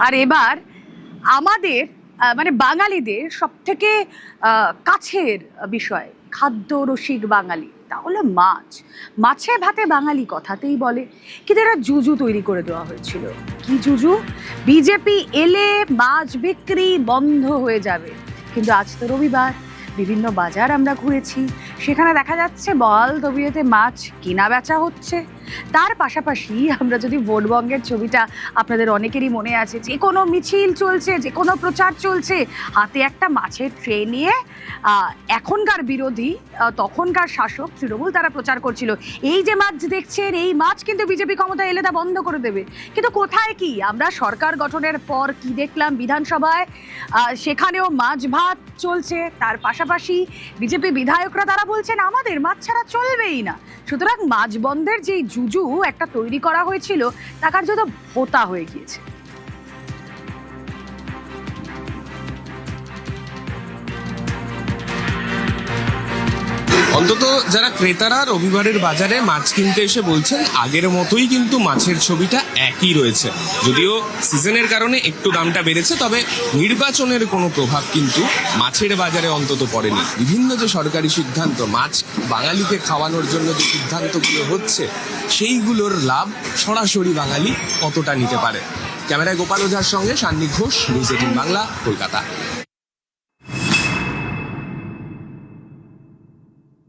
আর এবার আমাদের মানে বাঙালিদের সব থেকে কাছের বিষয়, খাদ্য রসিক বাঙালি, তাহলে মাছ। মাছে ভাতে বাঙালি কথাতেই বলে, কিন্তু এরা জুজু তৈরি করে দেওয়া হয়েছিল। কি জুজু? বিজেপি এলে মাছ বিক্রি বন্ধ হয়ে যাবে। কিন্তু আজ তো রবিবার, বিভিন্ন বাজার আমরা ঘুরেছি, সেখানে দেখা যাচ্ছে বল তবিয়তে মাছ কেনা বেচা হচ্ছে। তার পাশাপাশি আমরা যদি ভোটবঙ্গের ছবিটা আপনাদের অনেকেরই মনে আছে, যে কোনো মিছিল চলছে, যে কোনো প্রচার চলছে, হাতে একটা মাছের ট্রে নিয়ে এখনকার বিরোধী তখনকার শাসক তৃণমূল তারা প্রচার করছিল, এই যে মাছ দেখছেন এই মাছ কিন্তু বিজেপি ক্ষমতা এলে তা বন্ধ করে দেবে। কিন্তু কোথায় কি আমরা সরকার গঠনের পর কি দেখলাম বিধানসভায়? সেখানেও মাছ ভাত চলছে। তার পাশাপাশি বিজেপি বিধায়করা তারা বলছেন আমাদের মাছ ছাড়া চলবেই না। সুতরাং মাছ বন্ধের যেই জুজু একটা তৈরি করা হয়েছিল তা কার্যত ভোতা হয়ে গিয়েছে। অন্তত যারা ক্রেতারা রবিবারের বাজারে মাছ কিনতে এসে বলছেন আগের মতোই কিন্তু মাছের ছবিটা একই রয়েছে, যদিও সিজনের কারণে একটু দামটা বেড়েছে, তবে নির্বাচনের কোনো প্রভাব কিন্তু মাছের বাজারে অন্তত পড়েনি। বিভিন্ন যে সরকারি সিদ্ধান্ত, মাছ বাঙালিকে খাওয়ানোর জন্য যে সিদ্ধান্তগুলো হচ্ছে, সেইগুলোর লাভ সরাসরি বাঙালি কতটা নিতে পারে। ক্যামেরায় গোপাল ওঝার সঙ্গে সান্নিক ঘোষ, নিউজ 18 বাংলা, কলকাতা।